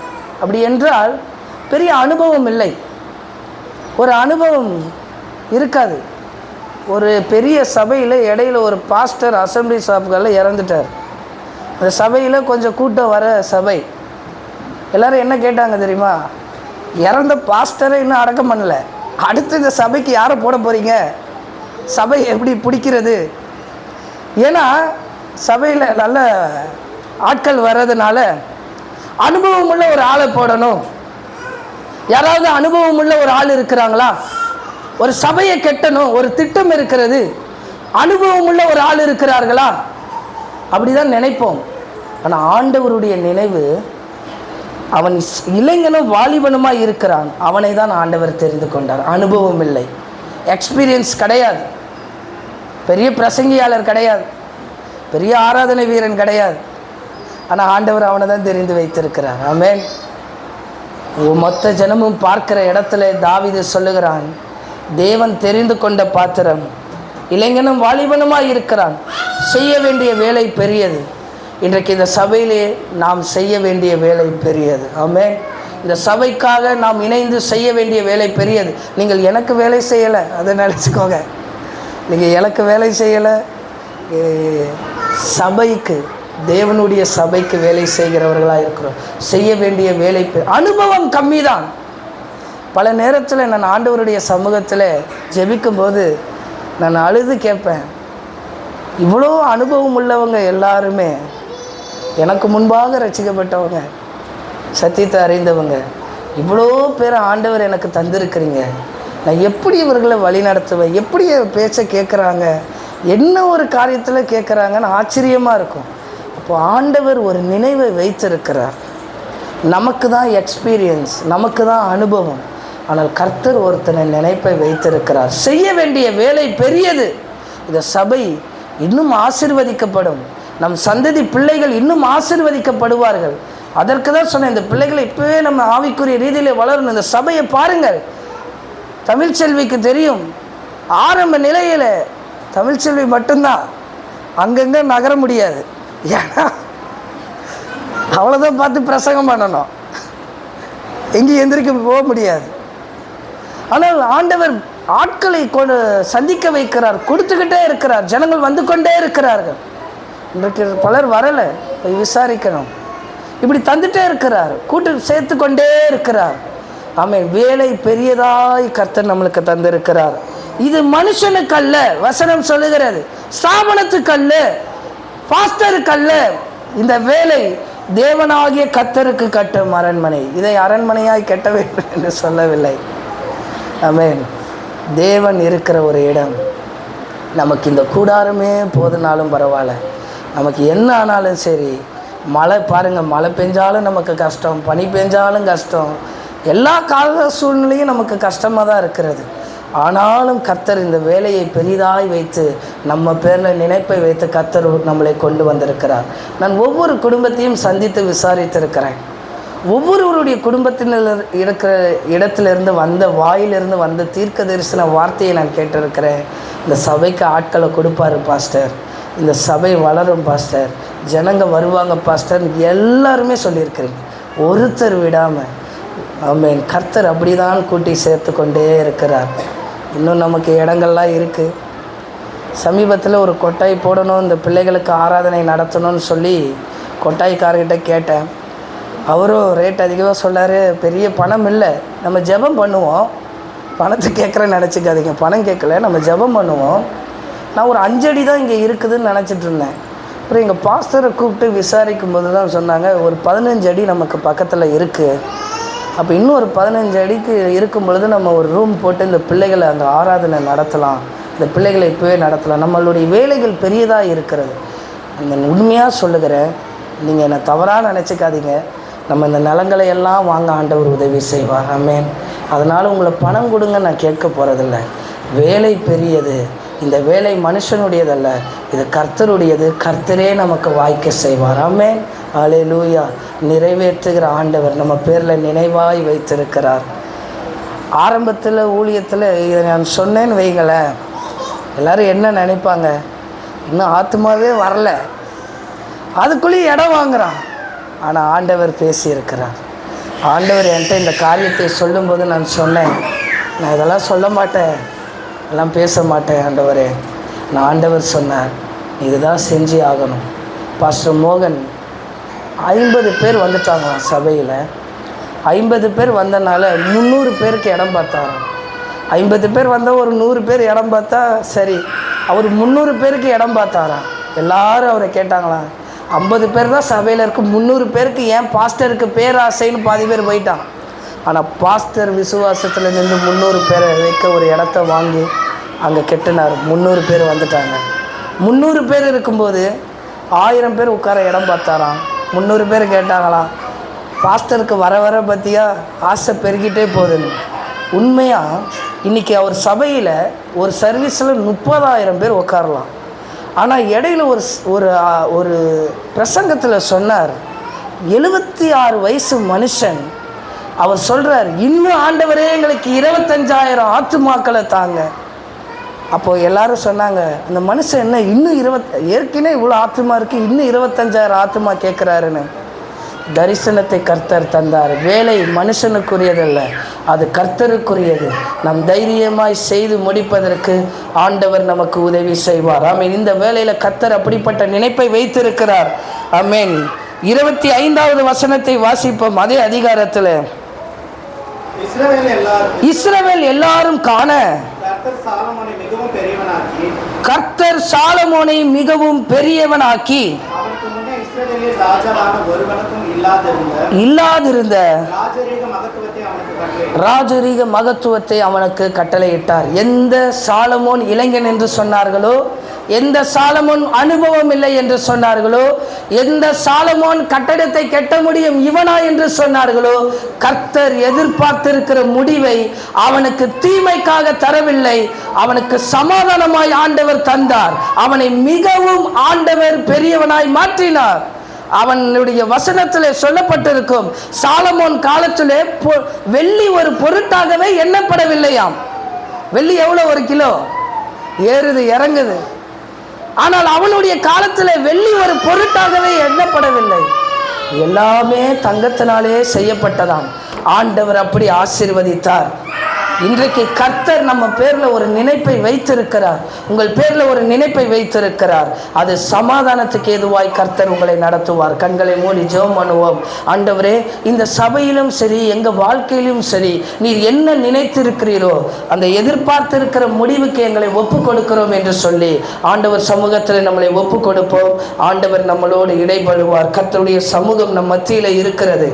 அப்படி என்றால் பெரிய அனுபவம் இல்லை, ஒரு அனுபவம் இருக்காது. ஒரு பெரிய சபையில் இடையில ஒரு பாஸ்டர் அசம்பிளி சாப்புகளில் இறந்துட்டார். அந்த சபையில் கொஞ்சம் கூட்டம் வர சபை. எல்லோரும் என்ன கேட்டாங்க தெரியுமா? இறந்த பாஸ்டரை இன்னும் அடக்கம் பண்ணல, அடுத்து இந்த சபைக்கு யாரை போட போகிறீங்க? சபை எப்படி பிடிக்கிறது? ஏன்னா சபையில் நல்ல ஆட்கள் வர்றதுனால அனுபவம் உள்ள ஒரு ஆளை போடணும். யாராவது அனுபவம் உள்ள ஒரு ஆள் இருக்கிறாங்களா? ஒரு சபையை கட்டணும், ஒரு திட்டம் இருக்கிறது, அனுபவம் உள்ள ஒரு ஆள் இருக்கிறார்களா? அப்படிதான் நினைப்போம். ஆனால் ஆண்டவருடைய நினைவு, அவன் இளைஞனும் வாலிபனுமாய் இருக்கிறான், அவனை தான் ஆண்டவர் தெரிந்து கொண்டார். அனுபவம் இல்லை, எக்ஸ்பீரியன்ஸ் கிடையாது, பெரிய பிரசங்கியாளர் கிடையாது, பெரிய ஆராதனை வீரன் கிடையாது. ஆனால் ஆண்டவர் அவனை தான் தெரிந்து வைத்திருக்கிறார். ஆமென். மொத்த ஜனமும் பார்க்கிற இடத்துல தாவீது சொல்லுகிறான், தேவன் தெரிந்து கொண்ட பாத்திரம், இளைஞனும் வாலிபனுமாய் இருக்கிறான், செய்ய வேண்டிய வேலை பெரியது. இன்றைக்கு இந்த சபையிலே நாம் செய்ய வேண்டிய வேலை பெரியது. ஆமென். இந்த சபைக்காக நாம் இணைந்து செய்ய வேண்டிய வேலை பெரியது. நீங்கள் எனக்கு வேலை செய்யலை, அதை நினச்சிக்கோங்க. நீங்கள் எனக்கு வேலை செய்யலை, சபைக்கு, தேவனுடைய சபைக்கு வேலை செய்கிறவர்களாக இருக்கிறோம். செய்ய வேண்டிய வேலை அனுபவம் கம்மி தான். பல நேரத்தில் நான் ஆண்டவருடைய சமூகத்தில் ஜெபிக்கும்போது நான் அழுது கேட்பேன், இவ்வளோ அனுபவம் உள்ளவங்க எல்லாருமே, எனக்கு முன்பாக ரட்சிக்கப்பட்டவங்க, சத்தியத்தை அறிந்தவங்க, இவ்வளோ பேர் ஆண்டவர் எனக்கு தந்திருக்கிறீங்க, நான் எப்படி இவர்களை வழி நடத்துவேன்? எப்படி பேச்சை கேட்குறாங்க, என்ன ஒரு காரியத்தில் கேட்குறாங்கன்னு ஆச்சரியமாக இருக்கும். அப்போது ஆண்டவர் ஒரு நினைவை வைத்திருக்கிறார். நமக்கு தான் எக்ஸ்பீரியன்ஸ், நமக்கு தான் அனுபவம். ஆனால் கர்த்தர் ஒருத்தனை நினைப்பை வைத்திருக்கிறார். செய்ய வேண்டிய வேலை பெரியது. இந்த சபை இன்னும் ஆசீர்வதிக்கப்படும், நம் சந்ததி பிள்ளைகள் இன்னும் ஆசீர்வதிக்கப்படுவார்கள். அதற்கு தான் சொன்னேன், இந்த பிள்ளைகளை இப்போவே நம்ம ஆவிக்குரிய ரீதியில் வளரணும். இந்த சபையை பாருங்கள், தமிழ்ச்செல்விக்கு தெரியும், ஆரம்ப நிலையில் தமிழ்ச்செல்வி மட்டும்தான், அங்கங்கே நகர முடியாது. ஏன்னா அவ்வளோதான் பார்த்து பிரசங்கம் பண்ணணும், எங்கேயும் எந்திரிக்க போக முடியாது. ஆனால் ஆண்டவர் ஆட்களை சந்திக்க வைக்கிறார், கொடுத்துக்கிட்டே இருக்கிறார், ஜனங்கள் வந்து கொண்டே இருக்கிறார்கள். இன்றைக்கு பலர் வரலை, போய் விசாரிக்கணும், இப்படி தந்துட்டே இருக்கிறார், கூட்டு சேர்த்து கொண்டே இருக்கிறார். ஆமென். வேலை பெரியதாய் கர்த்தர் நம்மளுக்கு தந்திருக்கிறார். இது மனுஷனுக்கு அல்ல, வசனம் சொல்லுகிறது, ஸ்தாபனத்துக்கு அல்ல, பாஸ்டருக்கு அல்ல. இந்த வேலை தேவனாகிய கர்த்தருக்கு கட்டும் அரண்மனை. இதை அரண்மனையாய் கட்ட வேண்டும் என்று சொல்லவில்லை. ஆமென். தேவன் இருக்கிற ஒரு இடம். நமக்கு இந்த கூடாரமே போதுனாலும் பரவாயில்ல, நமக்கு என்ன ஆனாலும் சரி. மழை பாருங்கள், மழை பெஞ்சாலும் நமக்கு கஷ்டம், பனி பெஞ்சாலும் கஷ்டம், எல்லா கால சூழ்நிலையும் நமக்கு கஷ்டமாக தான் இருக்கிறது. ஆனாலும் கர்த்தர் இந்த வேலையை பெரிதாய் வைத்து நம்ம பேரில் நினைப்பை வைத்து கர்த்தர் நம்மளை கொண்டு வந்திருக்கிறார். நான் ஒவ்வொரு குடும்பத்தையும் சந்தித்து விசாரித்திருக்கிறேன். ஒவ்வொருவருடைய குடும்பத்தினர் இருக்கிற இடத்துலேருந்து வந்த வாயிலிருந்து வந்த தீர்க்க தரிசன வார்த்தையை நான் கேட்டிருக்கிறேன். இந்த சபைக்கு ஆட்களை கொடுப்பாரு பாஸ்டர், இந்த சபை வளரும் பாஸ்டர், ஜனங்க வருவாங்க பாஸ்டர், எல்லாருமே சொல்லியிருக்கிறீங்க, ஒருத்தர் விடாமல். ஆமென். கர்த்தர் அப்படி தான் கூட்டி சேர்த்து கொண்டே இருக்கிறார். இன்னும் நமக்கு இடங்கள்லாம் இருக்குது. சமீபத்தில் ஒரு கொட்டாய் போடணும், இந்த பிள்ளைகளுக்கு ஆராதனை நடத்தணும்னு சொல்லி கொட்டாய்க்காரர்கிட்ட கேட்டேன். அவரும் ரேட் அதிகமாக சொன்னார், பெரிய பணம் இல்லை, நம்ம ஜெபம் பண்ணுவோம், பணத்தை கேட்குறேன்னு நினச்சிக்காதீங்க, பணம் கேட்கல, நம்ம ஜெபம் பண்ணுவோம். நான் ஒரு 5 அடி தான் இங்கே இருக்குதுன்னு நினச்சிட்டு இருந்தேன். அப்புறம் எங்கள் பாஸ்டரை கூப்பிட்டு விசாரிக்கும் போது தான் சொன்னாங்க, ஒரு 15 அடி நமக்கு பக்கத்தில் இருக்குது. அப்போ இன்னும் ஒரு 15 அடிக்கு இருக்கும் பொழுது நம்ம ஒரு ரூம் போட்டு இந்த பிள்ளைகளை அங்கே ஆராதனை நடத்தலாம், இந்த பிள்ளைகளை இப்போவே நடத்தலாம். நம்மளுடைய வேலைகள் பெரியதாக இருக்கிறது. நீங்கள் உண்மையாக சொல்லுகிறேன், நீங்கள் என்னை தவறாக நினச்சிக்காதீங்க. நம்ம இந்த நிலங்களை எல்லாம் வாங்க ஆண்டவர் உதவி செய்வார். ஆமென். அதனால் உங்களை பணம் கொடுங்க நான் கேட்க போகிறதில்ல. வேலை பெரியது, இந்த வேலை மனுஷனுடையதல்ல, இது கர்த்தருடையது. கர்த்தரே நமக்கு வாய்க்க செய்வார். ஆமென். அல்லேலூயா. நிறைவேற்றுகிற ஆண்டவர் நம்ம பேரில் நினைவாய் வைத்திருக்கிறார். ஆரம்பத்தில் ஊழியத்தில் இதை நான் சொன்னேன்னு வைங்களேன், எல்லோரும் என்ன நினைப்பாங்க, இன்னும் ஆத்மாவே வரல, அதுக்குள்ளேயும் இடம் வாங்குகிறான். ஆனால் ஆண்டவர் பேசியிருக்கிறார். ஆண்டவர் என்கிட்ட இந்த காரியத்தை சொல்லும்போது நான் சொன்னேன், நான் இதெல்லாம் சொல்ல மாட்டேன், எல்லாம் பேச மாட்டேன் ஆண்டவரே. நான் ஆண்டவர் சொன்னார், இதுதான் செஞ்சு ஆகணும். பாஸ்டர் மோகன் 50 பேர் வந்துட்டாங்களாம் சபையில். 50 பேர் வந்தனால 300 பேருக்கு இடம் பார்த்தாராம். 50 பேர் வந்தால் ஒரு 100 பேர் இடம் பார்த்தா சரி, அவர் 300 பேருக்கு இடம் பார்த்தாராம். எல்லாரும் அவரை கேட்டாங்களாம், 50 பேர் தான் சபையில் இருக்கு, 300 பேருக்கு ஏன் பாஸ்டருக்கு பேராசைன்னு பாதி பேர் போயிட்டான். ஆனால் பாஸ்டர் விசுவாசத்தில் நின்று 300 பேரை வைக்க ஒரு இடத்த வாங்கி அங்கே கெட்டினார். 300 பேர் வந்துட்டாங்க. 300 பேர் இருக்கும்போது 1000 பேர் உட்கார இடம் பார்த்தாராம். 300 பேர் கேட்டாங்களாம், பாஸ்டருக்கு வர வர பற்றியா ஆசை பெருகிட்டே போகுதுன்னு. உண்மையாக இன்றைக்கி அவர் சபையில் ஒரு சர்வீஸில் 30,000 பேர் உட்காரலாம். ஆனால் இடையில ஒரு பிரசங்கத்தில் சொன்னார், 76 வயசு மனுஷன், அவர் சொல்கிறார், இன்னும் ஆண்டவரே எங்களுக்கு 25,000 ஆத்துமாக்களை தாங்க. அப்போது எல்லோரும் சொன்னாங்க, அந்த மனுஷன் என்ன இன்னும் ஏற்கனவே இவ்வளோ ஆத்துமா இருக்குது, இன்னும் 25,000 ஆத்துமா கேட்குறாருன்னு. தரிசனத்தை கர்த்தர் தந்தார். வேலை மனுஷனுக்குரியதல்ல, அது கர்த்தருக்குரியது. நாம் தைரியமாய் செய்து முடிப்பதற்கு ஆண்டவர் நமக்கு உதவி செய்வார். ஆமீன். இந்த வேலையில் கர்த்தர் அப்படிப்பட்ட நினைப்பை வைத்திருக்கிறார். ஆமீன். 25வது வசனத்தை வாசிப்போம். அதே அதிகாரத்தில், இஸ்ரவேல் எல்லாரும் காண கர்த்தர் சாலமோனை மிகவும் பெரியவனாக்கி இல்லாதிருந்த ராஜரீக மகத்துவத்தை அவனுக்கு கட்டளையிட்டார். எந்த சாலமோன் இளைஞன் என்று சொன்னார்களோ, எந்த சாலமோன் அனுபவம் இல்லை என்று சொன்னார்களோ, எந்த சாலமோன் கட்டடத்தை கட்ட முடியும் இவனா என்று சொன்னார்களோ, கர்த்தர் எதிர்பார்த்திருக்கிற முடிவை அவனுக்கு தீமைக்காக தரவில்லை, அவனுக்கு சமாதானமாய் ஆண்டவர் தந்தார். அவனை மிகவும் ஆண்டவர் பெரியவனாய் மாற்றினார். அவனுடைய வசனத்திலே சொல்லப்பட்டிருக்கும், சாலமோன் காலத்திலே வெள்ளி ஒரு பொருட்டாகவே எண்ணப்படவில்லையாம். வெள்ளி எவ்வளோ ஒரு கிலோ? ஏறுது இறங்குது. ஆனால் அவனுடைய காலத்தில் வெள்ளி ஒரு பொருட்டாகவே எண்ணப்படவில்லை. எல்லாமே தங்கத்தினாலே செய்யப்பட்டதாம். ஆண்டவர் அப்படி ஆசீர்வதித்தார். இன்றைக்கு கர்த்தர் நம்ம பேரில் ஒரு நினைப்பை வைத்திருக்கிறார். உங்கள் பேரில் ஒரு நினைப்பை வைத்திருக்கிறார். அது சமாதானத்துக்கு ஏதுவாய் கர்த்தர் உங்களை நடத்துவார். கண்களை மூடி ஜெபம் பண்ணுவோம். ஆண்டவரே, இந்த சபையிலும் சரி, எங்கள் வாழ்க்கையிலும் சரி, நீர் என்ன நினைத்திருக்கிறீரோ அந்த எதிர்பார்த்திருக்கிற முடிவுக்கு எங்களை ஒப்பு கொடுக்கிறோம் என்று சொல்லி ஆண்டவர் சமூகத்தில் நம்மளை ஒப்பு கொடுப்போம். ஆண்டவர் நம்மளோடு இடைபடுவார். கர்த்தருடைய சமூகம் நம் மத்தியில் இருக்கிறது.